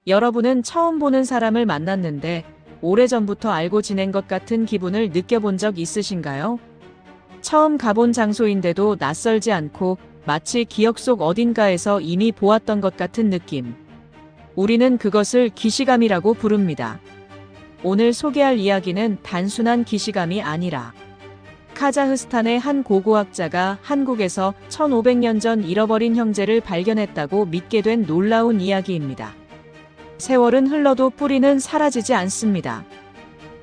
여러분은 처음 보는 사람을 만났는데 오래전부터 알고 지낸 것 같은 기분을 느껴본 적 있으신가요? 처음 가본 장소인데도 낯설지 않고 마치 기억 속 어딘가에서 이미 보았던 것 같은 느낌. 우리는 그것을 기시감이라고 부릅니다. 오늘 소개할 이야기는 단순한 기시감이 아니라 카자흐스탄의 한 고고학자가 한국에서 1500년 전 잃어버린 형제를 발견했다고 믿게 된 놀라운 이야기입니다. 세월은 흘러도 뿌리는 사라지지 않습니다.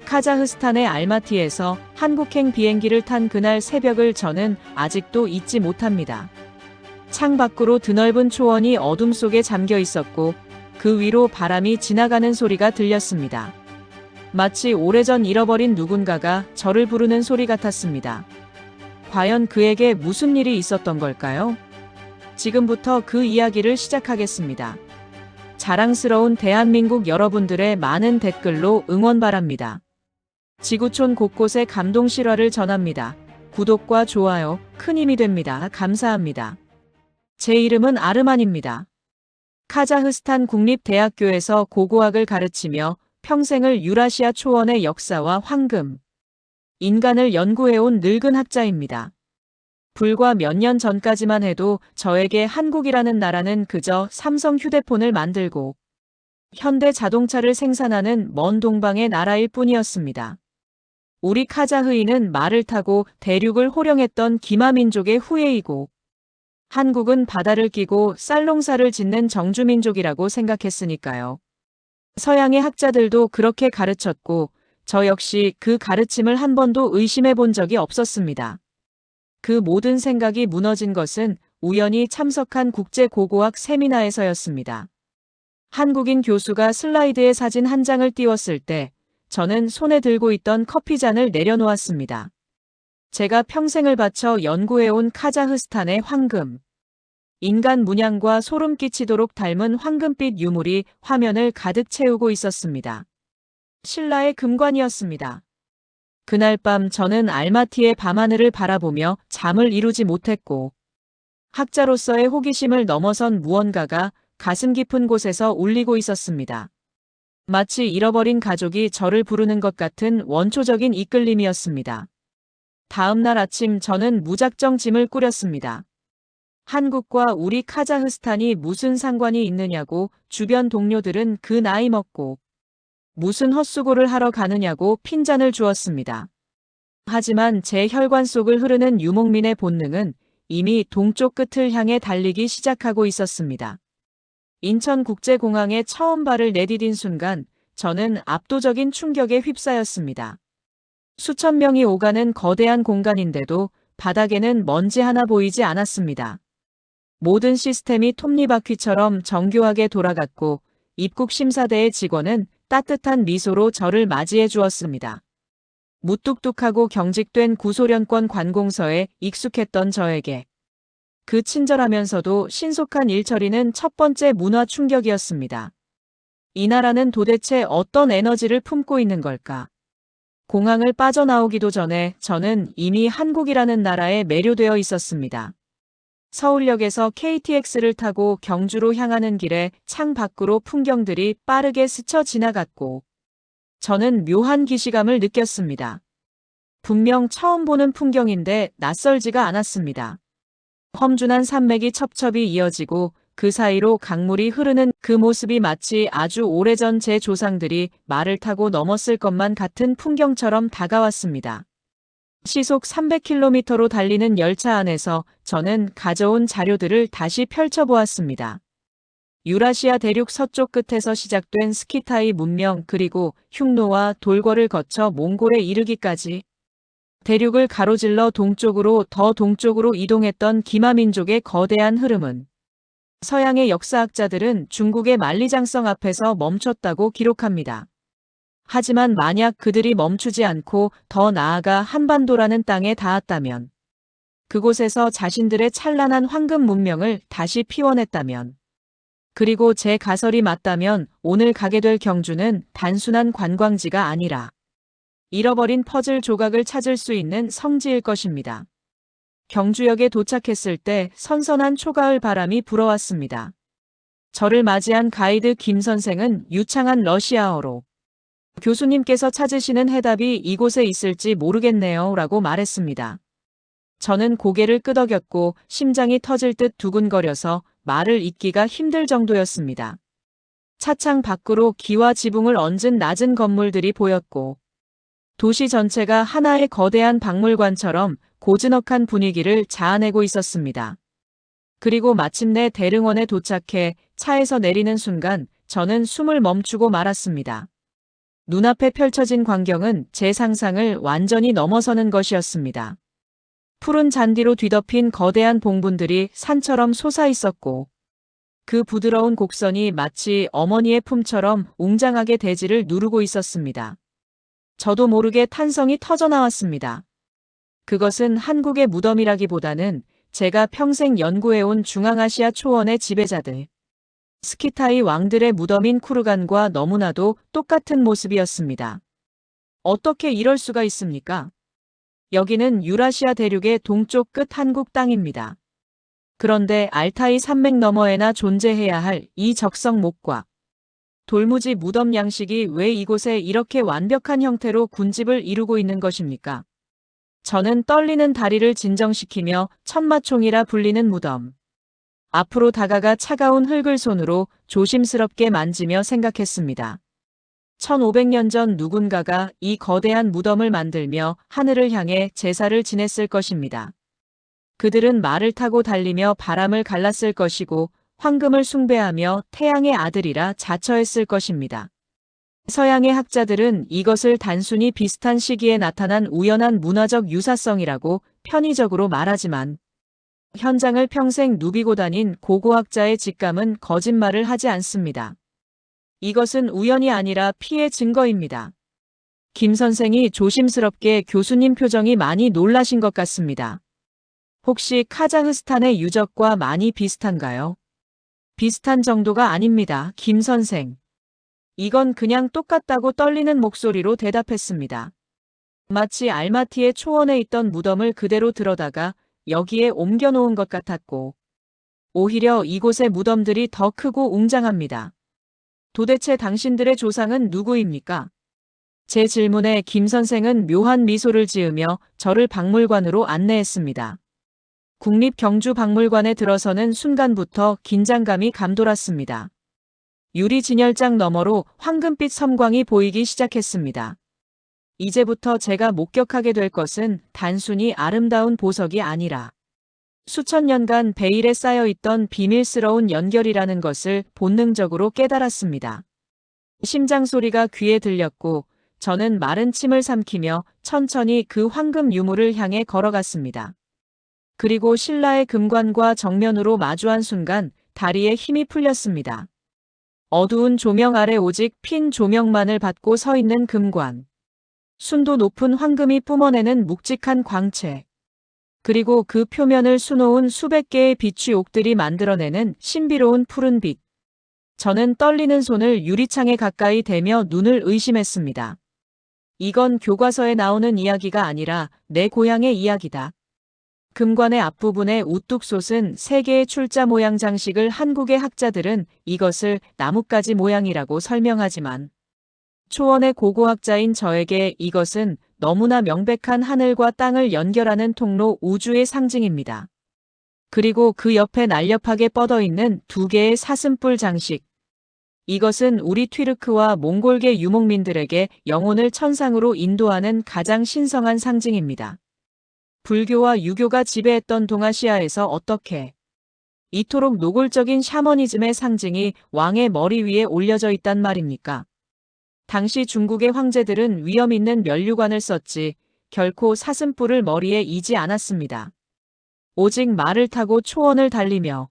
카자흐스탄의 알마티에서 한국행 비행기를 탄 그날 새벽을 저는 아직도 잊지 못합니다. 창밖으로 드넓은 초원이 어둠 속에 잠겨 있었고 그 위로 바람이 지나가는 소리가 들렸습니다. 마치 오래전 잃어버린 누군가가 저를 부르는 소리 같았습니다. 과연 그에게 무슨 일이 있었던 걸까요? 지금부터 그 이야기를 시작하겠습니다. 자랑스러운 대한민국 여러분들의 많은 댓글로 응원 바랍니다. 지구촌 곳곳에 감동 실화를 전합니다. 구독과 좋아요, 큰 힘이 됩니다. 감사합니다. 제 이름은 아르만입니다. 카자흐스탄 국립대학교에서 고고학을 가르치며 평생을 유라시아 초원의 역사와 황금, 인간을 연구해온 늙은 학자입니다. 불과 몇 년 전까지만 해도 저에게 한국이라는 나라는 그저 삼성 휴대폰을 만들고 현대 자동차를 생산하는 먼 동방의 나라일 뿐이었습니다. 우리 카자흐인은 말을 타고 대륙을 호령했던 기마민족의 후예이고 한국은 바다를 끼고 쌀농사를 짓는 정주민족이라고 생각했으니까요. 서양의 학자들도 그렇게 가르쳤고 저 역시 그 가르침을 한 번도 의심해 본 적이 없었습니다. 그 모든 생각이 무너진 것은 우연히 참석한 국제고고학 세미나에서였습니다. 한국인 교수가 슬라이드에 사진 한 장을 띄웠을 때 저는 손에 들고 있던 커피잔을 내려놓았습니다. 제가 평생을 바쳐 연구해온 카자흐스탄의 황금, 인간 문양과 소름 끼치도록 닮은 황금빛 유물이 화면을 가득 채우고 있었습니다. 신라의 금관이었습니다. 그날 밤 저는 알마티의 밤하늘을 바라보며 잠을 이루지 못했고 학자로서의 호기심을 넘어선 무언가가 가슴 깊은 곳에서 울리고 있었습니다. 마치 잃어버린 가족이 저를 부르는 것 같은 원초적인 이끌림이었습니다. 다음 날 아침 저는 무작정 짐을 꾸렸습니다. 한국과 우리 카자흐스탄이 무슨 상관이 있느냐고 주변 동료들은 그 나이 먹고 무슨 헛수고를 하러 가느냐고 핀잔을 주었습니다. 하지만 제 혈관 속을 흐르는 유목민의 본능은 이미 동쪽 끝을 향해 달리기 시작하고 있었습니다. 인천국제공항에 처음 발을 내디딘 순간 저는 압도적인 충격에 휩싸였습니다. 수천 명이 오가는 거대한 공간인데도 바닥에는 먼지 하나 보이지 않았습니다. 모든 시스템이 톱니바퀴처럼 정교하게 돌아갔고 입국 심사대의 직원은 따뜻한 미소로 저를 맞이해 주었습니다. 무뚝뚝하고 경직된 구소련권 관공서에 익숙했던 저에게 그 친절하면서도 신속한 일처리는 첫 번째 문화 충격이었습니다. 이 나라는 도대체 어떤 에너지를 품고 있는 걸까? 공항을 빠져나오기도 전에 저는 이미 한국이라는 나라에 매료되어 있었습니다. 서울역에서 KTX를 타고 경주로 향하는 길에 창 밖으로 풍경들이 빠르게 스쳐 지나갔고 저는 묘한 기시감을 느꼈습니다. 분명 처음 보는 풍경인데 낯설지가 않았습니다. 험준한 산맥이 첩첩이 이어지고 그 사이로 강물이 흐르는 그 모습이 마치 아주 오래전 제 조상들이 말을 타고 넘었을 것만 같은 풍경처럼 다가왔습니다. 시속 300km로 달리는 열차 안에서 저는 가져온 자료들을 다시 펼쳐보았습니다. 유라시아 대륙 서쪽 끝에서 시작된 스키타이 문명 그리고 흉노와 돌궐을 거쳐 몽골에 이르기까지 대륙을 가로질러 동쪽으로 더 동쪽으로 이동했던 기마민족의 거대한 흐름은 서양의 역사학자들은 중국의 만리장성 앞에서 멈췄다고 기록합니다. 하지만 만약 그들이 멈추지 않고 더 나아가 한반도라는 땅에 닿았다면, 그곳에서 자신들의 찬란한 황금 문명을 다시 피워냈다면, 그리고 제 가설이 맞다면 오늘 가게 될 경주는 단순한 관광지가 아니라 잃어버린 퍼즐 조각을 찾을 수 있는 성지일 것입니다. 경주역에 도착했을 때 선선한 초가을 바람이 불어왔습니다. 저를 맞이한 가이드 김 선생은 유창한 러시아어로 교수님께서 찾으시는 해답이 이곳에 있을지 모르겠네요 라고 말했습니다. 저는 고개를 끄덕였고 심장이 터질 듯 두근거려서 말을 잇기가 힘들 정도였습니다. 차창 밖으로 기와 지붕을 얹은 낮은 건물들이 보였고 도시 전체가 하나의 거대한 박물관처럼 고즈넉한 분위기를 자아내고 있었습니다. 그리고 마침내 대릉원에 도착해 차에서 내리는 순간 저는 숨을 멈추고 말았습니다. 눈앞에 펼쳐진 광경은 제 상상을 완전히 넘어서는 것이었습니다. 푸른 잔디로 뒤덮인 거대한 봉분들이 산처럼 솟아 있었고 그 부드러운 곡선이 마치 어머니의 품처럼 웅장하게 대지를 누르고 있었습니다. 저도 모르게 탄성이 터져나왔습니다. 그것은 한국의 무덤이라기보다는 제가 평생 연구해온 중앙아시아 초원의 지배자들, 스키타이 왕들의 무덤인 쿠르간과 너무나도 똑같은 모습이었습니다. 어떻게 이럴 수가 있습니까? 여기는 유라시아 대륙의 동쪽 끝 한국 땅입니다. 그런데 알타이 산맥 너머에나 존재해야 할 이 적성목과 돌무지 무덤 양식이 왜 이곳에 이렇게 완벽한 형태로 군집을 이루고 있는 것입니까? 저는 떨리는 다리를 진정시키며 천마총이라 불리는 무덤 앞으로 다가가 차가운 흙을 손으로 조심스럽게 만지며 생각했습니다. 1500년 전 누군가가 이 거대한 무덤을 만들며 하늘을 향해 제사를 지냈을 것입니다. 그들은 말을 타고 달리며 바람을 갈랐을 것이고 황금을 숭배하며 태양의 아들이라 자처했을 것입니다. 서양의 학자들은 이것을 단순히 비슷한 시기에 나타난 우연한 문화적 유사성이라고 편의적으로 말하지만 현장을 평생 누비고 다닌 고고학자의 직감은 거짓말을 하지 않습니다. 이것은 우연이 아니라 피해 증거입니다. 김 선생이 조심스럽게 교수님 표정이 많이 놀라신 것 같습니다. 혹시 카자흐스탄의 유적과 많이 비슷한가요? 비슷한 정도가 아닙니다, 김 선생. 이건 그냥 똑같다고 떨리는 목소리로 대답했습니다. 마치 알마티의 초원에 있던 무덤을 그대로 들어다가 여기에 옮겨놓은 것 같았고 오히려 이곳의 무덤들이 더 크고 웅장합니다. 도대체 당신들의 조상은 누구입니까? 제 질문에 김 선생은 묘한 미소를 지으며 저를 박물관으로 안내했습니다. 국립경주박물관에 들어서는 순간부터 긴장감이 감돌았습니다. 유리 진열장 너머로 황금빛 섬광이 보이기 시작했습니다. 이제부터 제가 목격하게 될 것은 단순히 아름다운 보석이 아니라 수천 년간 베일에 쌓여있던 비밀스러운 연결이라는 것을 본능적으로 깨달았습니다. 심장 소리가 귀에 들렸고 저는 마른 침을 삼키며 천천히 그 황금 유물을 향해 걸어갔습니다. 그리고 신라의 금관과 정면으로 마주한 순간 다리에 힘이 풀렸습니다. 어두운 조명 아래 오직 핀 조명만을 받고 서 있는 금관. 순도 높은 황금이 뿜어내는 묵직한 광채. 그리고 그 표면을 수놓은 수백 개의 비취옥들이 만들어내는 신비로운 푸른빛. 저는 떨리는 손을 유리창에 가까이 대며 눈을 의심했습니다. 이건 교과서에 나오는 이야기가 아니라 내 고향의 이야기다. 금관의 앞부분에 우뚝 솟은 세 개의 출자 모양 장식을 한국의 학자들은 이것을 나뭇가지 모양이라고 설명하지만 초원의 고고학자인 저에게 이것은 너무나 명백한 하늘과 땅을 연결하는 통로 우주의 상징입니다. 그리고 그 옆에 날렵하게 뻗어있는 두 개의 사슴뿔 장식. 이것은 우리 튀르크와 몽골계 유목민들에게 영혼을 천상으로 인도하는 가장 신성한 상징입니다. 불교와 유교가 지배했던 동아시아에서 어떻게 이토록 노골적인 샤머니즘의 상징이 왕의 머리 위에 올려져 있단 말입니까? 당시 중국의 황제들은 위험 있는 면류관을 썼지 결코 사슴뿔을 머리에 이지 않았습니다. 오직 말을 타고 초원을 달리며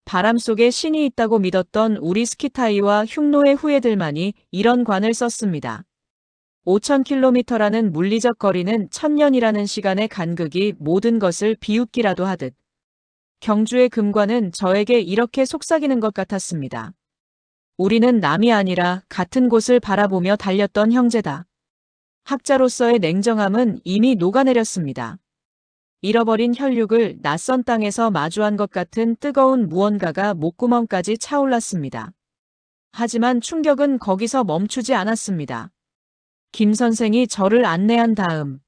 바람 속에 신이 있다고 믿었던 우리 스키타이와 흉노의 후예들만이 이런 관을 썼습니다. 5000km라는 물리적 거리는 1000년이라는 시간의 간극이 모든 것을 비웃기라도 하듯 경주의 금관은 저에게 이렇게 속삭이는 것 같았습니다. 우리는 남이 아니라 같은 곳을 바라보며 달렸던 형제다. 학자로서의 냉정함은 이미 녹아내렸습니다. 잃어버린 혈육을 낯선 땅에서 마주한 것 같은 뜨거운 무언가가 목구멍까지 차올랐습니다. 하지만 충격은 거기서 멈추지 않았습니다. 김 선생이 저를 안내한 다음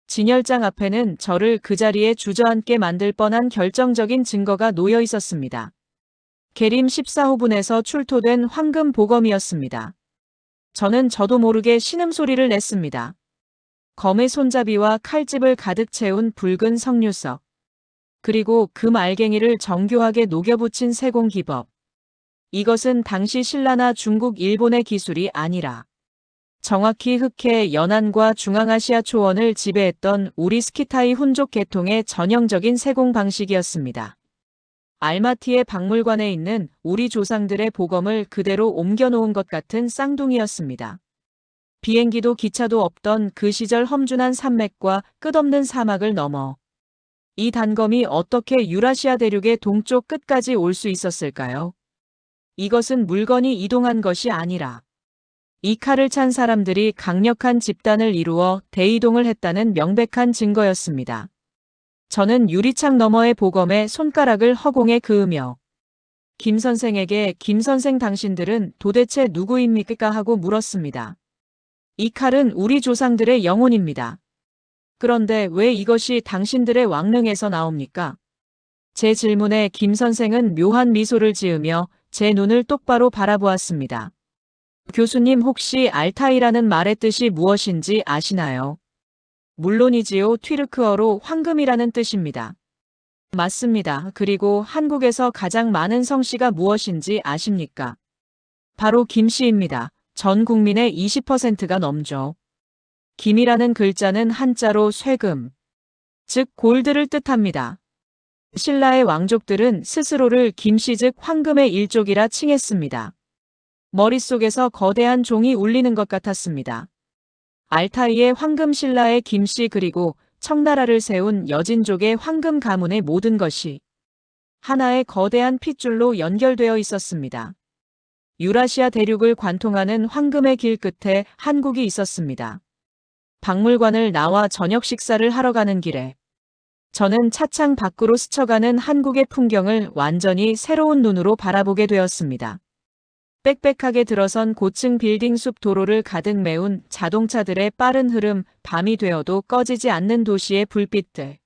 진열장 앞에는 저를 그 자리에 주저앉게 만들 뻔한 결정적인 증거가 놓여 있었습니다. 계림 14호분에서 출토된 황금 보검이었습니다. 저는 저도 모르게 신음소리를 냈습니다. 검의 손잡이와 칼집을 가득 채운 붉은 석류석. 그리고 금 알갱이를 정교하게 녹여붙인 세공기법. 이것은 당시 신라나 중국, 일본의 기술이 아니라 정확히 흑해, 연안과 중앙아시아 초원을 지배했던 우리 스키타이 훈족 계통의 전형적인 세공 방식이었습니다. 알마티의 박물관에 있는 우리 조상들의 보검을 그대로 옮겨놓은 것 같은 쌍둥이였습니다. 비행기도 기차도 없던 그 시절 험준한 산맥과 끝없는 사막을 넘어 이 단검이 어떻게 유라시아 대륙의 동쪽 끝까지 올 수 있었을까요? 이것은 물건이 이동한 것이 아니라 이 칼을 찬 사람들이 강력한 집단을 이루어 대이동을 했다는 명백한 증거였습니다. 저는 유리창 너머의 보검에 손가락을 허공에 그으며 김 선생에게 김 선생 당신들은 도대체 누구입니까 하고 물었습니다. 이 칼은 우리 조상들의 영혼입니다. 그런데 왜 이것이 당신들의 왕릉에서 나옵니까? 제 질문에 김 선생은 묘한 미소를 지으며 제 눈을 똑바로 바라보았습니다. 교수님 혹시 알타이라는 말의 뜻이 무엇인지 아시나요? 물론이지요. 튀르크어로 황금이라는 뜻입니다. 맞습니다. 그리고 한국에서 가장 많은 성씨가 무엇인지 아십니까? 바로 김씨입니다. 전 국민의 20%가 넘죠. 김이라는 글자는 한자로 쇠금, 즉 골드를 뜻합니다. 신라의 왕족들은 스스로를 김씨 즉 황금의 일족이라 칭했습니다. 머릿속에서 거대한 종이 울리는 것 같았습니다. 알타이의 황금 신라의 김씨 그리고 청나라를 세운 여진족의 황금 가문의 모든 것이 하나의 거대한 핏줄로 연결되어 있었습니다. 유라시아 대륙을 관통하는 황금의 길 끝에 한국이 있었습니다. 박물관을 나와 저녁 식사를 하러 가는 길에 저는 차창 밖으로 스쳐가는 한국의 풍경을 완전히 새로운 눈으로 바라보게 되었습니다. 빽빽하게 들어선 고층 빌딩 숲 도로를 가득 메운 자동차들의 빠른 흐름, 밤이 되어도 꺼지지 않는 도시의 불빛들.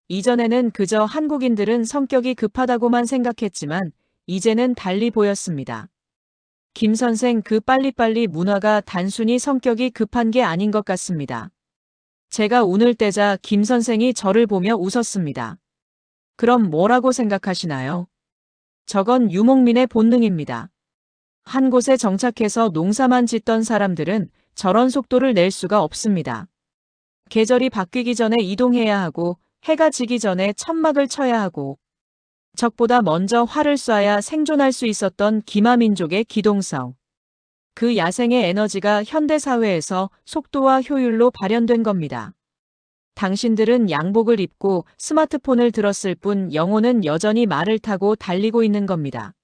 이전에는 그저 한국인들은 성격이 급하다고만 생각했지만 이제는 달리 보였습니다. 김 선생 그 빨리빨리 문화가 단순히 성격이 급한 게 아닌 것 같습니다. 제가 운을 떼자 김 선생이 저를 보며 웃었습니다. 그럼 뭐라고 생각하시나요? 저건 유목민의 본능입니다. 한 곳에 정착해서 농사만 짓던 사람들은 저런 속도를 낼 수가 없습니다. 계절이 바뀌기 전에 이동해야 하고 해가 지기 전에 천막을 쳐야 하고 적보다 먼저 활을 쏴야 생존할 수 있었던 기마민족의 기동성. 그 야생의 에너지가 현대사회에서 속도와 효율로 발현된 겁니다. 당신들은 양복을 입고 스마트폰을 들었을 뿐 영혼은 여전히 말을 타고 달리고 있는 겁니다.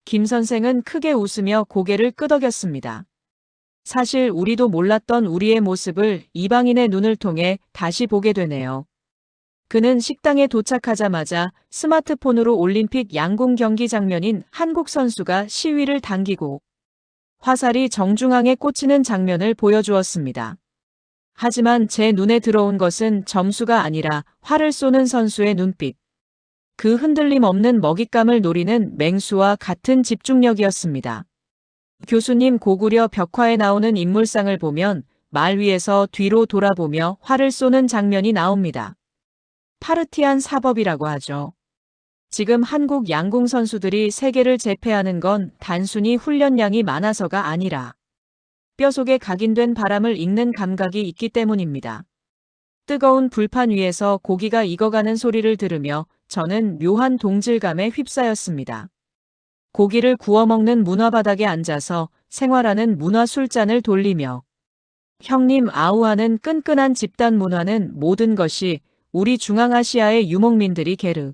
김 선생은 크게 웃으며 고개를 끄덕였습니다. 사실 우리도 몰랐던 우리의 모습을 이방인의 눈을 통해 다시 보게 되네요. 그는 식당에 도착하자마자 스마트폰으로 올림픽 양궁 경기 장면인 한국 선수가 시위를 당기고 화살이 정중앙에 꽂히는 장면을 보여주었습니다. 하지만 제 눈에 들어온 것은 점수가 아니라 활을 쏘는 선수의 눈빛. 그 흔들림 없는 먹잇감을 노리는 맹수와 같은 집중력이었습니다. 교수님 고구려 벽화에 나오는 인물상을 보면 말 위에서 뒤로 돌아보며 활을 쏘는 장면이 나옵니다. 파르티안 사법이라고 하죠. 지금 한국 양궁 선수들이 세계를 제패하는 건 단순히 훈련량이 많아서가 아니라 뼈속에 각인된 바람을 읽는 감각이 있기 때문입니다. 뜨거운 불판 위에서 고기가 익어가는 소리를 들으며 저는 묘한 동질감에 휩싸였습니다. 고기를 구워 먹는 문화바닥에 앉아서 생활하는 문화 술잔을 돌리며 형님 아우하는 끈끈한 집단 문화는 모든 것이 우리 중앙아시아의 유목민들이 게르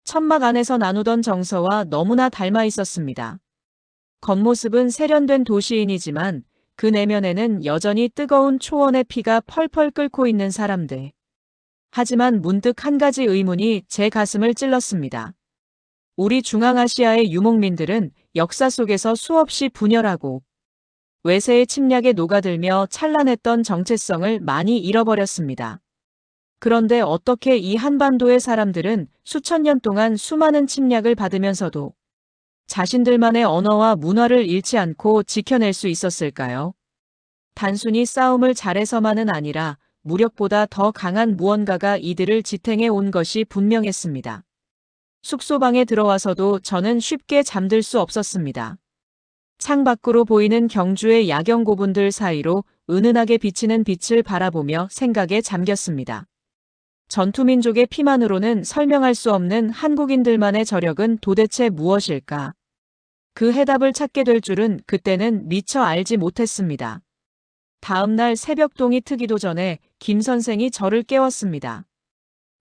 천막 안에서 나누던 정서와 너무나 닮아 있었습니다. 겉모습은 세련된 도시인이지만 그 내면에는 여전히 뜨거운 초원의 피가 펄펄 끓고 있는 사람들. 하지만 문득 한 가지 의문이 제 가슴을 찔렀습니다. 우리 중앙아시아의 유목민들은 역사 속에서 수없이 분열하고 외세의 침략에 녹아들며 찬란했던 정체성을 많이 잃어버렸습니다. 그런데 어떻게 이 한반도의 사람들은 수천 년 동안 수많은 침략을 받으면서도 자신들만의 언어와 문화를 잃지 않고 지켜낼 수 있었을까요? 단순히 싸움을 잘해서만은 아니라 무력보다 더 강한 무언가가 이들을 지탱해 온 것이 분명했습니다. 숙소방에 들어와서도 저는 쉽게 잠들 수 없었습니다. 창밖으로 보이는 경주의 야경 고분들 사이로 은은하게 비치는 빛을 바라보며 생각에 잠겼습니다. 전투민족의 피만으로는 설명할 수 없는 한국인들만의 저력은 도대체 무엇일까? 그 해답을 찾게 될 줄은 그때는 미처 알지 못했습니다. 다음 날 새벽동이 트기도 전에 김 선생이 저를 깨웠습니다.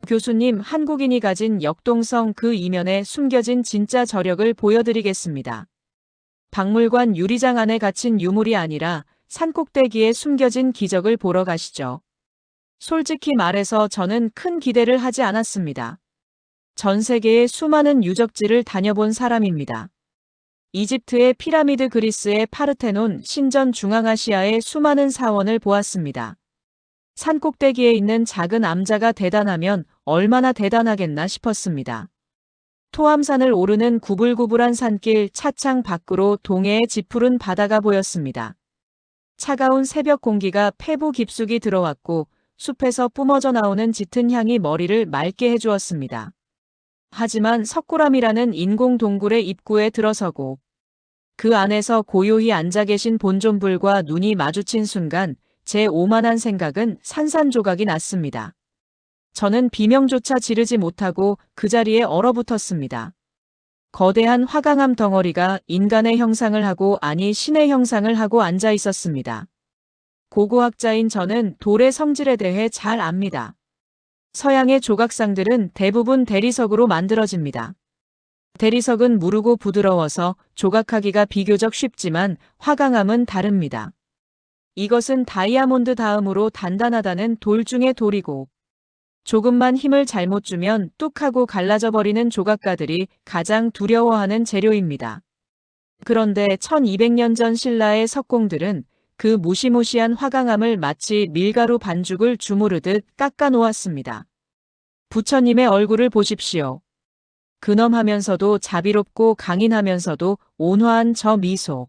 교수님, 한국인이 가진 역동성 그 이면에 숨겨진 진짜 저력을 보여드리겠습니다. 박물관 유리장 안에 갇힌 유물이 아니라 산꼭대기에 숨겨진 기적을 보러 가시죠. 솔직히 말해서 저는 큰 기대를 하지 않았습니다. 전 세계의 수많은 유적지를 다녀본 사람입니다. 이집트의 피라미드, 그리스의 파르테논, 신전, 중앙아시아의 수많은 사원을 보았습니다. 산꼭대기에 있는 작은 암자가 대단하면 얼마나 대단하겠나 싶었습니다. 토암산을 오르는 구불구불한 산길, 차창 밖으로 동해의 짙푸른 바다가 보였습니다. 차가운 새벽 공기가 폐부 깊숙이 들어왔고 숲에서 뿜어져 나오는 짙은 향이 머리를 맑게 해주었습니다. 하지만 석굴암이라는 인공 동굴의 입구에 들어서고 그 안에서 고요히 앉아 계신 본존불과 눈이 마주친 순간 제 오만한 생각은 산산조각이 났습니다. 저는 비명조차 지르지 못하고 그 자리에 얼어붙었습니다. 거대한 화강암 덩어리가 인간의 형상을 하고, 아니 신의 형상을 하고 앉아 있었습니다. 고고학자인 저는 돌의 성질에 대해 잘 압니다. 서양의 조각상들은 대부분 대리석으로 만들어집니다. 대리석은 무르고 부드러워서 조각하기가 비교적 쉽지만 화강암은 다릅니다. 이것은 다이아몬드 다음으로 단단하다는 돌 중의 돌이고 조금만 힘을 잘못 주면 뚝 하고 갈라져 버리는 조각가들이 가장 두려워하는 재료입니다. 그런데 1200년 전 신라의 석공들은 그 무시무시한 화강암을 마치 밀가루 반죽을 주무르듯 깎아 놓았습니다. 부처님의 얼굴을 보십시오. 근엄하면서도 자비롭고 강인하면서도 온화한 저 미소.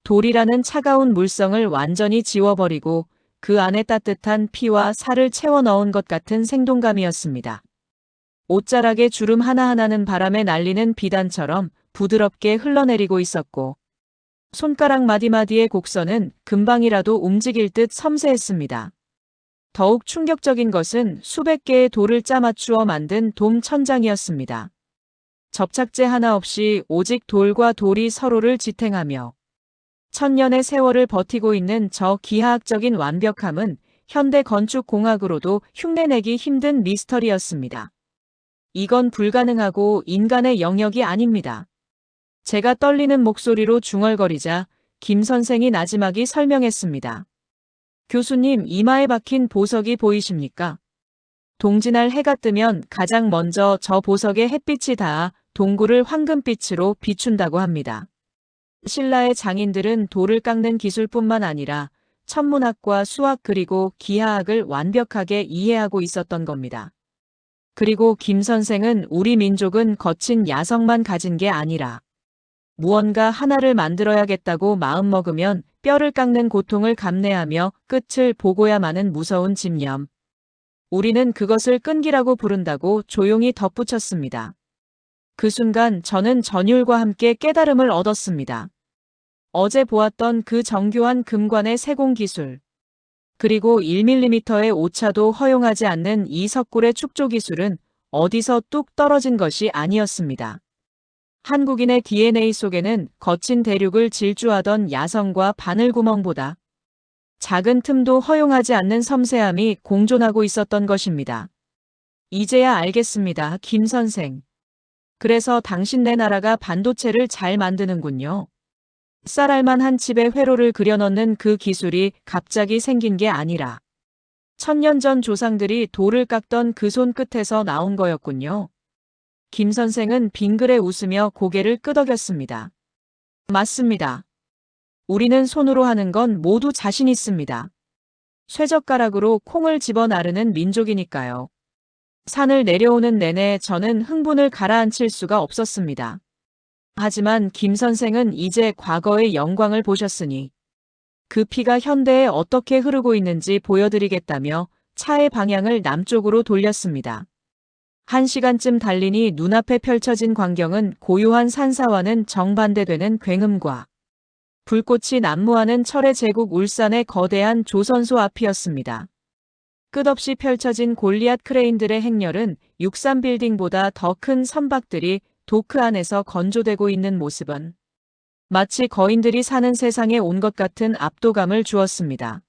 돌이라는 차가운 물성을 완전히 지워버리고 그 안에 따뜻한 피와 살을 채워 넣은 것 같은 생동감이었습니다. 옷자락의 주름 하나하나는 바람에 날리는 비단처럼 부드럽게 흘러내리고 있었고 손가락 마디마디의 곡선은 금방이라도 움직일 듯 섬세했습니다. 더욱 충격적인 것은 수백 개의 돌을 짜맞추어 만든 돔 천장이었습니다. 접착제 하나 없이 오직 돌과 돌이 서로를 지탱하며 천년의 세월을 버티고 있는 저 기하학적인 완벽함은 현대 건축공학으로도 흉내내기 힘든 미스터리였습니다. 이건 불가능하고 인간의 영역이 아닙니다. 제가 떨리는 목소리로 중얼거리자 김 선생이 나지막이 설명했습니다. 교수님, 이마에 박힌 보석이 보이십니까? 동지날 해가 뜨면 가장 먼저 저 보석에 햇빛이 닿아 동굴을 황금빛으로 비춘다고 합니다. 신라의 장인들은 돌을 깎는 기술뿐만 아니라 천문학과 수학 그리고 기하학을 완벽하게 이해하고 있었던 겁니다. 그리고 김 선생은 우리 민족은 거친 야성만 가진 게 아니라 무언가 하나를 만들어야겠다고 마음먹으면 뼈를 깎는 고통을 감내하며 끝을 보고야 마는 무서운 집념. 우리는 그것을 끈기라고 부른다고 조용히 덧붙였습니다. 그 순간 저는 전율과 함께 깨달음을 얻었습니다. 어제 보았던 그 정교한 금관의 세공 기술, 그리고 1mm의 오차도 허용하지 않는 이 석굴의 축조 기술은 어디서 뚝 떨어진 것이 아니었습니다. 한국인의 DNA 속에는 거친 대륙을 질주하던 야성과 바늘구멍보다 작은 틈도 허용하지 않는 섬세함이 공존하고 있었던 것입니다. 이제야 알겠습니다, 김 선생. 그래서 당신네 나라가 반도체를 잘 만드는군요. 쌀알만 한 칩에 회로를 그려넣는 그 기술이 갑자기 생긴 게 아니라 천년 전 조상들이 돌을 깎던 그 손 끝에서 나온 거였군요. 김 선생은 빙그레 웃으며 고개를 끄덕였습니다. 맞습니다. 우리는 손으로 하는 건 모두 자신 있습니다. 쇠젓가락으로 콩을 집어 나르는 민족이니까요. 산을 내려오는 내내 저는 흥분을 가라앉힐 수가 없었습니다. 하지만 김 선생은 이제 과거의 영광을 보셨으니 그 피가 현대에 어떻게 흐르고 있는지 보여드리겠다며 차의 방향을 남쪽으로 돌렸습니다. 1시간쯤 달리니 눈앞에 펼쳐진 광경은 고요한 산사와는 정반대되는 굉음과 불꽃이 난무하는 철의 제국 울산의 거대한 조선소 앞이었습니다. 끝없이 펼쳐진 골리앗 크레인들의 행렬은 63빌딩보다 더 큰 선박들이 도크 안에서 건조되고 있는 모습은 마치 거인들이 사는 세상에 온 것 같은 압도감을 주었습니다.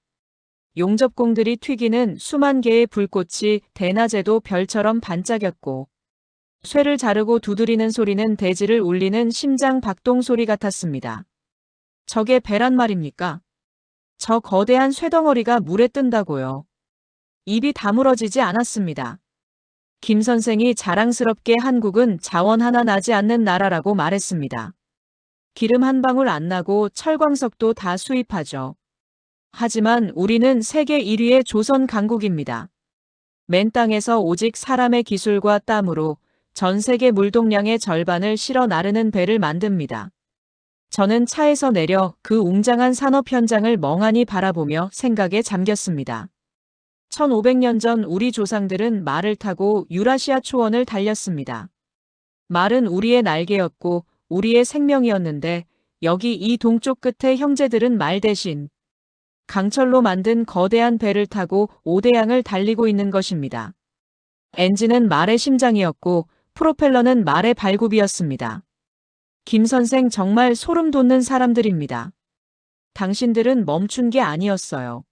용접공들이 튀기는 수만 개의 불꽃이 대낮에도 별처럼 반짝였고 쇠를 자르고 두드리는 소리는 대지를 울리는 심장 박동 소리 같았습니다. 저게 배란 말입니까? 저 거대한 쇠덩어리가 물에 뜬다고요. 입이 다물어지지 않았습니다. 김 선생이 자랑스럽게 한국은 자원 하나 나지 않는 나라라고 말했습니다. 기름 한 방울 안 나고 철광석도 다 수입하죠. 하지만 우리는 세계 1위의 조선 강국입니다. 맨 땅에서 오직 사람의 기술과 땀으로 전 세계 물동량의 절반을 실어 나르는 배를 만듭니다. 저는 차에서 내려 그 웅장한 산업 현장을 멍하니 바라보며 생각에 잠겼습니다. 1500년 전 우리 조상들은 말을 타고 유라시아 초원을 달렸습니다. 말은 우리의 날개였고 우리의 생명이었는데 여기 이 동쪽 끝의 형제들은 말 대신 강철로 만든 거대한 배를 타고 오대양을 달리고 있는 것입니다. 엔진은 말의 심장이었고 프로펠러는 말의 발굽이었습니다. 김 선생 정말 소름 돋는 사람들입니다. 당신들은 멈춘 게 아니었어요.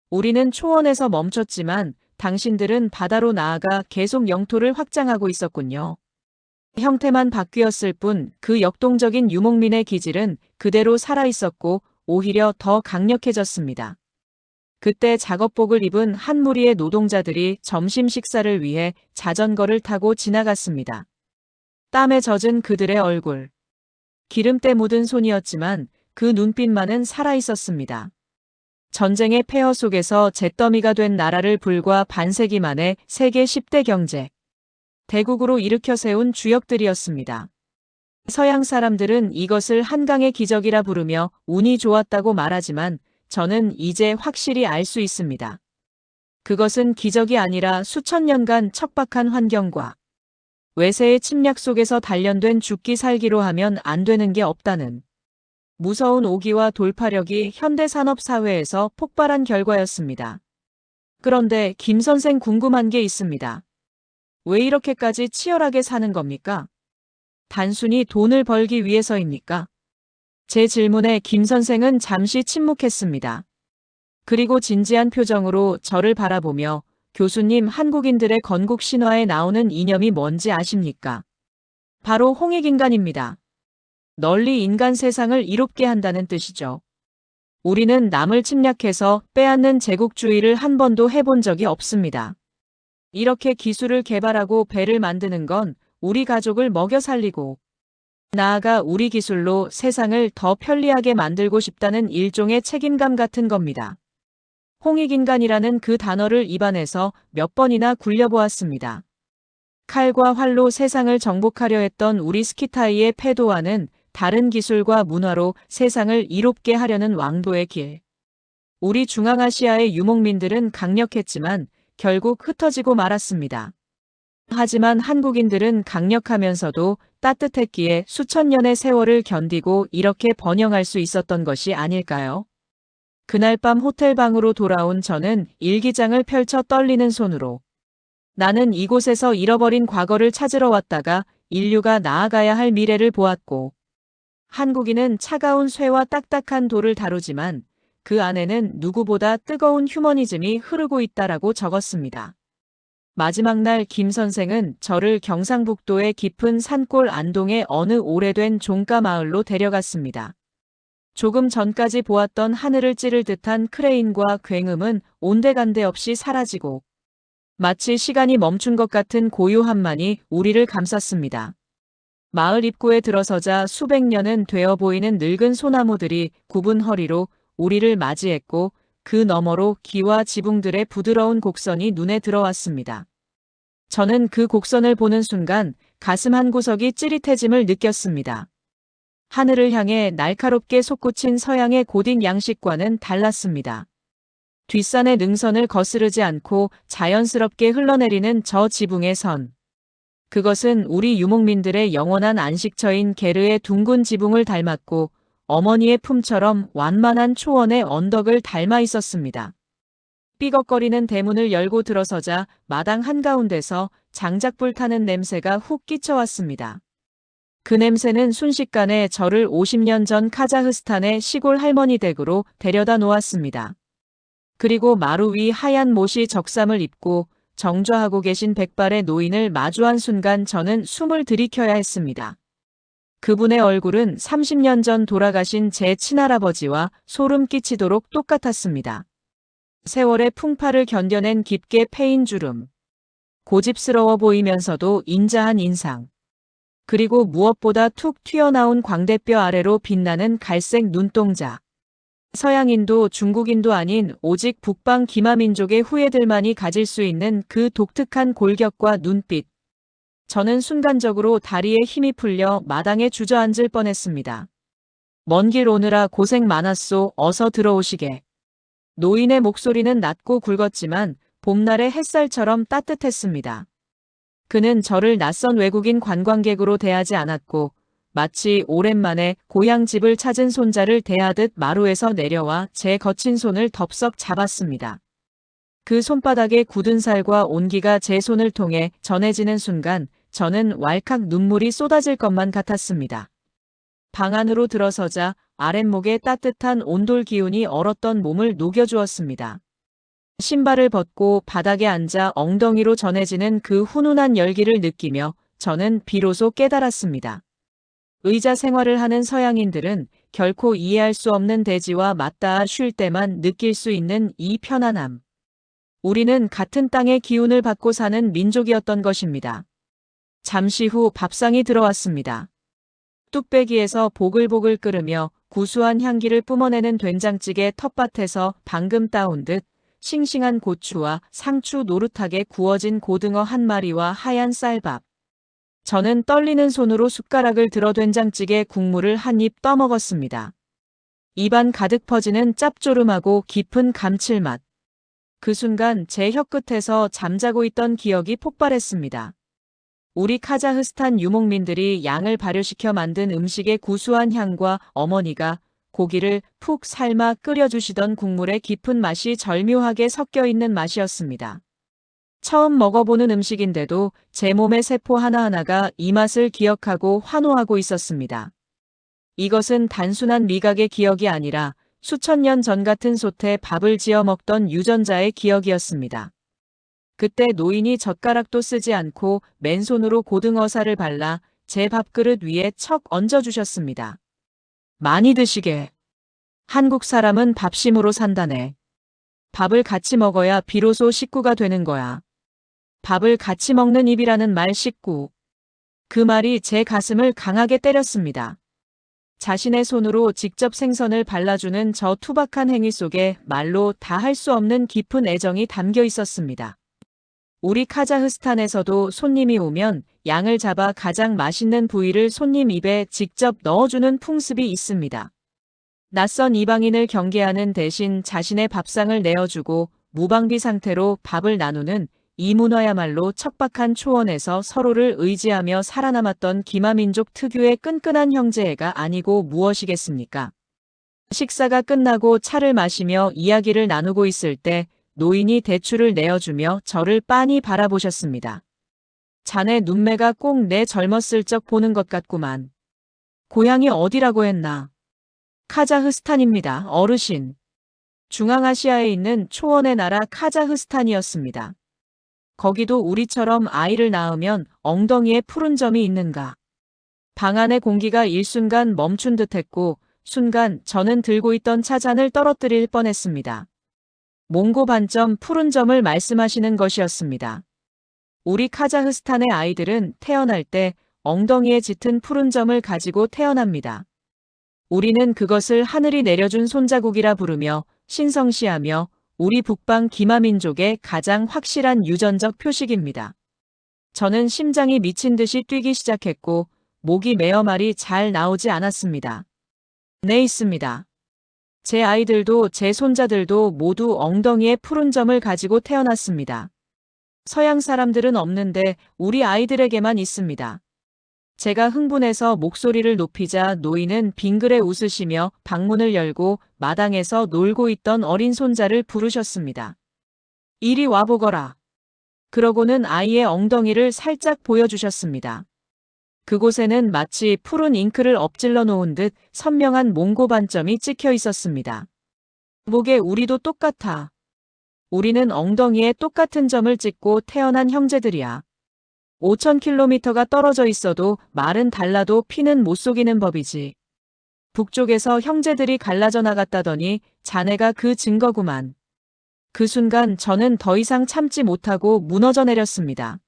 우리는 초원에서 멈췄지만 당신들은 바다로 나아가 계속 영토를 확장하고 있었군요. 형태만 바뀌었을 뿐 그 역동적인 유목민의 기질은 그대로 살아있었고 오히려 더 강력해졌습니다. 그때 작업복을 입은 한 무리의 노동자들이 점심 식사를 위해 자전거를 타고 지나갔습니다. 땀에 젖은 그들의 얼굴. 기름때 묻은 손이었지만 그 눈빛만은 살아있었습니다. 전쟁의 폐허 속에서 잿더미가 된 나라를 불과 반세기 만에 세계 10대 경제 대국으로 일으켜 세운 주역들이었습니다. 서양 사람들은 이것을 한강의 기적이라 부르며 운이 좋았다고 말하지만 저는 이제 확실히 알 수 있습니다. 그것은 기적이 아니라 수천 년간 척박한 환경과 외세의 침략 속에서 단련된 죽기 살기로 하면 안 되는 게 없다는 무서운 오기와 돌파력이 현대 산업 사회에서 폭발한 결과였습니다. 그런데 김 선생 궁금한 게 있습니다. 왜 이렇게까지 치열하게 사는 겁니까? 단순히 돈을 벌기 위해서입니까? 제 질문에 김 선생은 잠시 침묵했습니다. 그리고 진지한 표정으로 저를 바라보며 교수님, 한국인들의 건국 신화에 나오는 이념이 뭔지 아십니까? 바로 홍익인간입니다. 널리 인간 세상을 이롭게 한다는 뜻이죠. 우리는 남을 침략해서 빼앗는 제국주의를 한 번도 해본 적이 없습니다. 이렇게 기술을 개발하고 배를 만드는 건 우리 가족을 먹여 살리고 나아가 우리 기술로 세상을 더 편리하게 만들고 싶다는 일종의 책임감 같은 겁니다. 홍익인간이라는 그 단어를 입안에서 몇 번이나 굴려보았습니다. 칼과 활로 세상을 정복하려 했던 우리 스키타이의 패도와는 다른 기술과 문화로 세상을 이롭게 하려는 왕도의 길. 우리 중앙아시아의 유목민들은 강력했지만 결국 흩어지고 말았습니다. 하지만 한국인들은 강력하면서도 따뜻했기에 수천 년의 세월을 견디고 이렇게 번영할 수 있었던 것이 아닐까요? 그날 밤 호텔 방으로 돌아온 저는 일기장을 펼쳐 떨리는 손으로 나는 이곳에서 잃어버린 과거를 찾으러 왔다가 인류가 나아가야 할 미래를 보았고 한국인은 차가운 쇠와 딱딱한 돌을 다루지만 그 안에는 누구보다 뜨거운 휴머니즘이 흐르고 있다라고 적었습니다. 마지막 날 김 선생은 저를 경상북도의 깊은 산골 안동의 어느 오래된 종가 마을로 데려갔습니다. 조금 전까지 보았던 하늘을 찌를 듯한 크레인과 굉음은 온데간데 없이 사라지고 마치 시간이 멈춘 것 같은 고요함만이 우리를 감쌌습니다. 마을 입구에 들어서자 수백 년은 되어 보이는 늙은 소나무들이 굽은 허리로 우리를 맞이했고 그 너머로 기와 지붕들의 부드러운 곡선이 눈에 들어왔습니다. 저는 그 곡선을 보는 순간 가슴 한 구석이 찌릿해짐을 느꼈습니다. 하늘을 향해 날카롭게 솟구친 서양의 고딕 양식과는 달랐습니다. 뒷산의 능선을 거스르지 않고 자연스럽게 흘러내리는 저 지붕의 선. 그것은 우리 유목민들의 영원한 안식처인 게르의 둥근 지붕을 닮았고 어머니의 품처럼 완만한 초원의 언덕을 닮아 있었습니다. 삐걱거리는 대문을 열고 들어서자 마당 한가운데서 장작불 타는 냄새가 훅 끼쳐왔습니다. 그 냄새는 순식간에 저를 50년 전 카자흐스탄의 시골 할머니 댁으로 데려다 놓았습니다. 그리고 마루 위 하얀 못이 적삼을 입고 정좌하고 계신 백발의 노인을 마주한 순간 저는 숨을 들이켜야 했습니다. 그분의 얼굴은 30년 전 돌아가신 제 친할아버지와 소름 끼치도록 똑같았습니다. 세월의 풍파를 견뎌낸 깊게 패인 주름. 고집스러워 보이면서도 인자한 인상. 그리고 무엇보다 툭 튀어나온 광대뼈 아래로 빛나는 갈색 눈동자. 서양인도 중국인도 아닌 오직 북방 기마민족의 후예들만이 가질 수 있는 그 독특한 골격과 눈빛. 저는 순간적으로 다리에 힘이 풀려 마당에 주저앉을 뻔했습니다. 먼 길 오느라 고생 많았소. 어서 들어오시게. 노인의 목소리는 낮고 굵었지만 봄날의 햇살처럼 따뜻했습니다. 그는 저를 낯선 외국인 관광객으로 대하지 않았고 마치 오랜만에 고향 집을 찾은 손자를 대하듯 마루에서 내려와 제 거친 손을 덥석 잡았습니다. 그 손바닥의 굳은 살과 온기가 제 손을 통해 전해지는 순간 저는 왈칵 눈물이 쏟아질 것만 같았습니다. 방 안으로 들어서자 아랫목에 따뜻한 온돌 기운이 얼었던 몸을 녹여주었습니다. 신발을 벗고 바닥에 앉아 엉덩이로 전해지는 그 훈훈한 열기를 느끼며 저는 비로소 깨달았습니다. 의자 생활을 하는 서양인들은 결코 이해할 수 없는 대지와 맞닿아 쉴 때만 느낄 수 있는 이 편안함. 우리는 같은 땅의 기운을 받고 사는 민족이었던 것입니다. 잠시 후 밥상이 들어왔습니다. 뚝배기에서 보글보글 끓으며 구수한 향기를 뿜어내는 된장찌개 텃밭에서 방금 따온 듯 싱싱한 고추와 상추 노릇하게 구워진 고등어 한 마리와 하얀 쌀밥. 저는 떨리는 손으로 숟가락을 들어 된장찌개 국물을 한 입 떠먹었습니다. 입안 가득 퍼지는 짭조름하고 깊은 감칠맛. 그 순간 제 혀끝에서 잠자고 있던 기억이 폭발했습니다. 우리 카자흐스탄 유목민들이 양을 발효시켜 만든 음식의 구수한 향과 어머니가 고기를 푹 삶아 끓여주시던 국물의 깊은 맛이 절묘하게 섞여 있는 맛이었습니다. 처음 먹어보는 음식인데도 제 몸의 세포 하나하나가 이 맛을 기억하고 환호하고 있었습니다. 이것은 단순한 미각의 기억이 아니라 수천 년 전 같은 솥에 밥을 지어 먹던 유전자의 기억이었습니다. 그때 노인이 젓가락도 쓰지 않고 맨손으로 고등어살을 발라 제 밥그릇 위에 척 얹어주셨습니다. 많이 드시게. 한국 사람은 밥심으로 산다네. 밥을 같이 먹어야 비로소 식구가 되는 거야. 밥을 같이 먹는 입이라는 말 식구. 그 말이 제 가슴을 강하게 때렸습니다. 자신의 손으로 직접 생선을 발라주는 저 투박한 행위 속에 말로 다 할 수 없는 깊은 애정이 담겨 있었습니다. 우리 카자흐스탄에서도 손님이 오면 양을 잡아 가장 맛있는 부위를 손님 입에 직접 넣어주는 풍습이 있습니다. 낯선 이방인을 경계하는 대신 자신의 밥상을 내어주고 무방비 상태로 밥을 나누는 이 문화야말로 척박한 초원에서 서로를 의지하며 살아남았던 기마민족 특유의 끈끈한 형제애가 아니고 무엇이겠습니까? 식사가 끝나고 차를 마시며 이야기를 나누고 있을 때 노인이 대추를 내어주며 저를 빤히 바라보셨습니다. 자네 눈매가 꼭 내 젊었을 적 보는 것 같구만. 고향이 어디라고 했나? 카자흐스탄입니다, 어르신. 중앙아시아에 있는 초원의 나라 카자흐스탄이었습니다. 거기도 우리처럼 아이를 낳으면 엉덩이에 푸른 점이 있는가? 방 안의 공기가 일순간 멈춘 듯했고 순간 저는 들고 있던 차잔을 떨어뜨릴 뻔했습니다. 몽고 반점, 푸른 점을 말씀하시는 것이었습니다. 우리 카자흐스탄의 아이들은 태어날 때 엉덩이에 짙은 푸른 점을 가지고 태어납니다. 우리는 그것을 하늘이 내려준 손자국이라 부르며 신성시하며 우리 북방 기마민족의 가장 확실한 유전적 표식입니다. 저는 심장이 미친 듯이 뛰기 시작했고 목이 메어 말이 잘 나오지 않았습니다. 네, 있습니다. 제 아이들도 제 손자들도 모두 엉덩이에 푸른 점을 가지고 태어났습니다. 서양 사람들은 없는데 우리 아이들에게만 있습니다. 제가 흥분해서 목소리를 높이자 노인은 빙그레 웃으시며 방문을 열고 마당에서 놀고 있던 어린 손자를 부르셨습니다. 이리 와보거라. 그러고는 아이의 엉덩이를 살짝 보여주셨습니다. 그곳에는 마치 푸른 잉크를 엎질러 놓은 듯 선명한 몽고 반점이 찍혀 있었습니다. 목에 우리도 똑같아. 우리는 엉덩이에 똑같은 점을 찍고 태어난 형제들이야. 5,000km가 떨어져 있어도 말은 달라도 피는 못 속이는 법이지. 북쪽에서 형제들이 갈라져 나갔다더니 자네가 그 증거구만. 그 순간 저는 더 이상 참지 못하고 무너져 내렸습니다.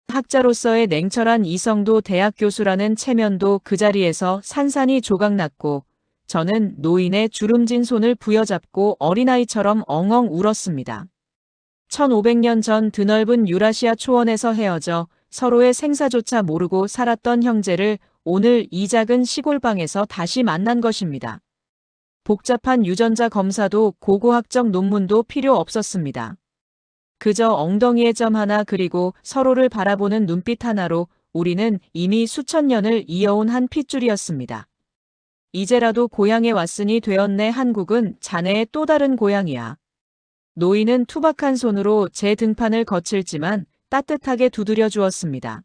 학자로서의 냉철한 이성도 대학 교수라는 체면도 그 자리에서 산산이 조각났고 저는 노인의 주름진 손을 부여잡고 어린아이처럼 엉엉 울었습니다. 1500년 전 드넓은 유라시아 초원에서 헤어져 서로의 생사조차 모르고 살았던 형제를 오늘 이 작은 시골방에서 다시 만난 것입니다. 복잡한 유전자 검사도 고고학적 논문도 필요 없었습니다. 그저 엉덩이의 점 하나 그리고 서로를 바라보는 눈빛 하나로 우리는 이미 수천 년을 이어온 한 핏줄이었습니다. 이제라도 고향에 왔으니 되었네. 한국은 자네의 또 다른 고향이야. 노인은 투박한 손으로 제 등판을 거칠지만 따뜻하게 두드려 주었습니다.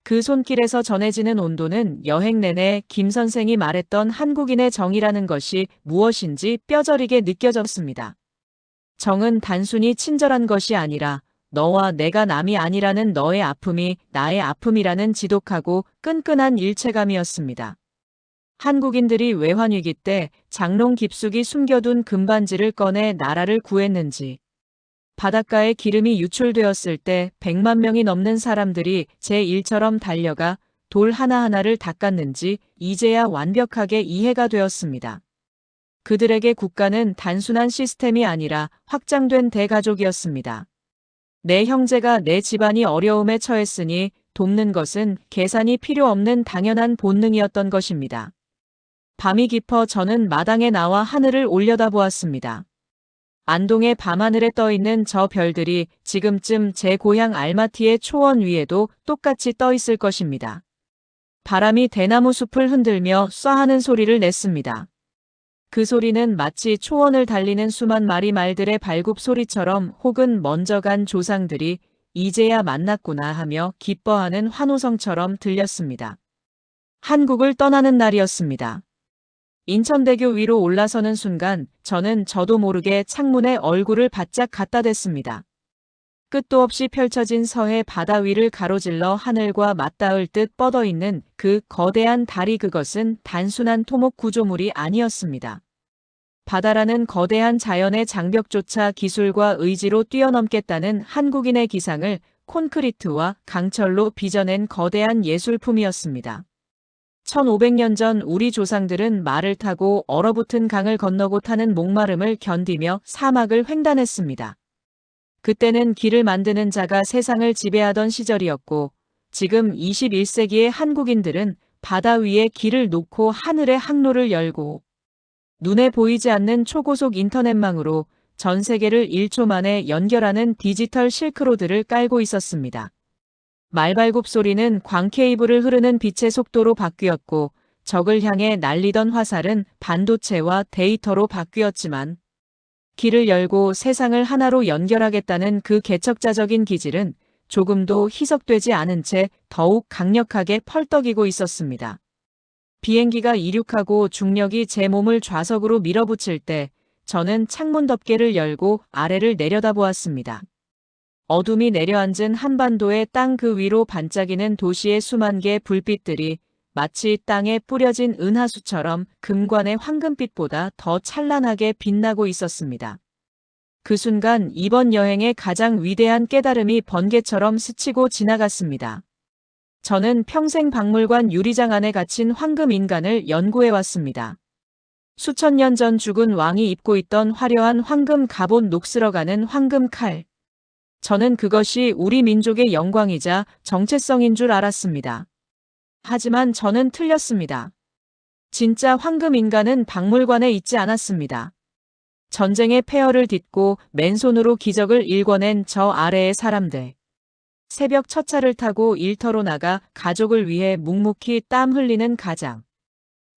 그 손길에서 전해지는 온도는 여행 내내 김 선생이 말했던 한국인의 정이라는 것이 무엇인지 뼈저리게 느껴졌습니다. 정은 단순히 친절한 것이 아니라 너와 내가 남이 아니라는 너의 아픔이 나의 아픔이라는 지독하고 끈끈한 일체감이었습니다. 한국인들이 외환위기 때 장롱 깊숙이 숨겨둔 금반지를 꺼내 나라를 구했는지, 바닷가에 기름이 유출되었을 때 100만 명이 넘는 사람들이 제 일처럼 달려가 돌 하나하나를 닦았는지 이제야 완벽하게 이해가 되었습니다. 그들에게 국가는 단순한 시스템이 아니라 확장된 대가족이었습니다. 내 형제가 내 집안이 어려움에 처했으니 돕는 것은 계산이 필요 없는 당연한 본능이었던 것입니다. 밤이 깊어 저는 마당에 나와 하늘을 올려다보았습니다. 안동의 밤하늘에 떠있는 저 별들이 지금쯤 제 고향 알마티의 초원 위에도 똑같이 떠있을 것입니다. 바람이 대나무 숲을 흔들며 쏴하는 소리를 냈습니다. 그 소리는 마치 초원을 달리는 수만 마리 말들의 발굽 소리처럼 혹은 먼저 간 조상들이 이제야 만났구나 하며 기뻐하는 환호성처럼 들렸습니다. 한국을 떠나는 날이었습니다. 인천대교 위로 올라서는 순간 저는 저도 모르게 창문에 얼굴을 바짝 갖다 댔습니다. 끝도 없이 펼쳐진 서해 바다 위를 가로질러 하늘과 맞닿을 듯 뻗어있는 그 거대한 다리, 그것은 단순한 토목 구조물이 아니었습니다. 바다라는 거대한 자연의 장벽조차 기술과 의지로 뛰어넘겠다는 한국인의 기상을 콘크리트와 강철로 빚어낸 거대한 예술품이었습니다. 1500년 전 우리 조상들은 말을 타고 얼어붙은 강을 건너고 타는 목마름을 견디며 사막을 횡단했습니다. 그때는 길을 만드는 자가 세상을 지배하던 시절이었고 지금 21세기의 한국인들은 바다 위에 길을 놓고 하늘에 항로를 열고 눈에 보이지 않는 초고속 인터넷망으로 전 세계를 1초 만에 연결하는 디지털 실크로드를 깔고 있었습니다. 말발굽 소리는 광 케이블을 흐르는 빛의 속도로 바뀌었고 적을 향해 날리던 화살은 반도체와 데이터로 바뀌었지만 길을 열고 세상을 하나로 연결하겠다는 그 개척자적인 기질은 조금도 희석되지 않은 채 더욱 강력하게 펄떡이고 있었습니다. 비행기가 이륙하고 중력이 제 몸을 좌석으로 밀어붙일 때 저는 창문 덮개를 열고 아래를 내려다보았습니다. 어둠이 내려앉은 한반도의 땅 그 위로 반짝이는 도시의 수만 개의 불빛들이 마치 땅에 뿌려진 은하수처럼 금관의 황금빛보다 더 찬란하게 빛나고 있었습니다. 그 순간 이번 여행의 가장 위대한 깨달음이 번개처럼 스치고 지나갔습니다. 저는 평생 박물관 유리장 안에 갇힌 황금 인간을 연구해 왔습니다. 수천 년 전 죽은 왕이 입고 있던 화려한 황금 갑옷 녹슬어가는 황금 칼. 저는 그것이 우리 민족의 영광이자 정체성인 줄 알았습니다. 하지만 저는 틀렸습니다. 진짜 황금 인간은 박물관에 있지 않았습니다. 전쟁의 폐허를 딛고 맨손으로 기적을 일궈낸 저 아래의 사람들. 새벽 첫 차를 타고 일터로 나가 가족을 위해 묵묵히 땀 흘리는 가장.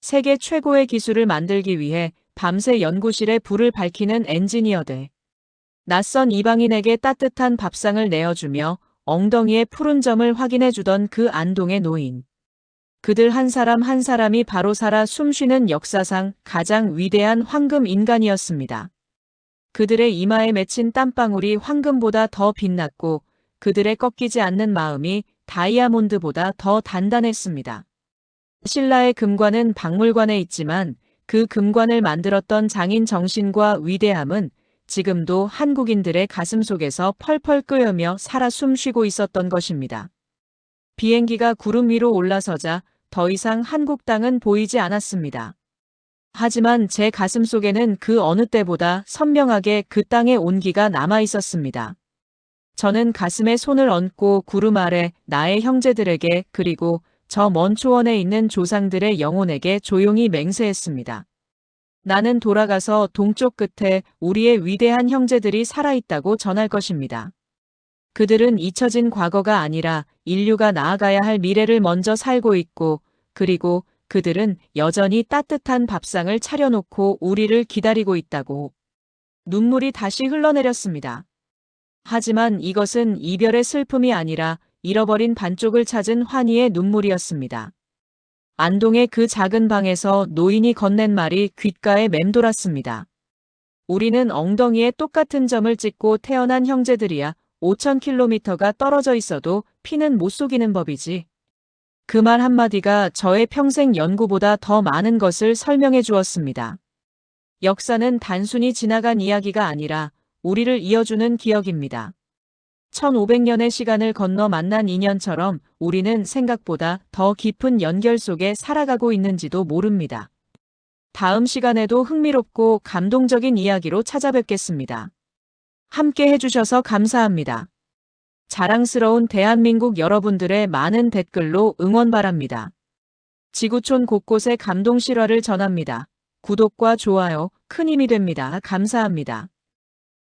세계 최고의 기술을 만들기 위해 밤새 연구실에 불을 밝히는 엔지니어들. 낯선 이방인에게 따뜻한 밥상을 내어주며 엉덩이의 푸른 점을 확인해주던 그 안동의 노인. 그들 한 사람 한 사람이 바로 살아 숨쉬는 역사상 가장 위대한 황금 인간이었습니다. 그들의 이마에 맺힌 땀방울이 황금보다 더 빛났고 그들의 꺾이지 않는 마음이 다이아몬드보다 더 단단했습니다. 신라의 금관은 박물관에 있지만 그 금관을 만들었던 장인 정신과 위대함은 지금도 한국인들의 가슴 속에서 펄펄 끓으며 살아 숨쉬고 있었던 것입니다. 비행기가 구름 위로 올라서자 더 이상 한국 땅은 보이지 않았습니다. 하지만 제 가슴 속에는 그 어느 때보다 선명하게 그 땅의 온기가 남아 있었습니다. 저는 가슴에 손을 얹고 구름 아래 나의 형제들에게 그리고 저 먼 초원에 있는 조상들의 영혼에게 조용히 맹세했습니다. 나는 돌아가서 동쪽 끝에 우리의 위대한 형제들이 살아있다고 전할 것입니다. 그들은 잊혀진 과거가 아니라 인류가 나아가야 할 미래를 먼저 살고 있고 그리고 그들은 여전히 따뜻한 밥상을 차려놓고 우리를 기다리고 있다고. 눈물이 다시 흘러내렸습니다. 하지만 이것은 이별의 슬픔이 아니라 잃어버린 반쪽을 찾은 환희의 눈물이었습니다. 안동의 그 작은 방에서 노인이 건넨 말이 귓가에 맴돌았습니다. 우리는 엉덩이에 똑같은 점을 찍고 태어난 형제들이야 5,000km가 떨어져 있어도 피는 못 속이는 법이지. 그 말 한마디가 저의 평생 연구보다 더 많은 것을 설명해 주었습니다. 역사는 단순히 지나간 이야기가 아니라 우리를 이어주는 기억입니다. 1500년의 시간을 건너 만난 인연처럼 우리는 생각보다 더 깊은 연결 속에 살아가고 있는지도 모릅니다. 다음 시간에도 흥미롭고 감동적인 이야기로 찾아뵙겠습니다. 함께 해주셔서 감사합니다. 자랑스러운 대한민국 여러분들의 많은 댓글로 응원 바랍니다. 지구촌 곳곳에 감동 실화를 전합니다. 구독과 좋아요 큰 힘이 됩니다. 감사합니다.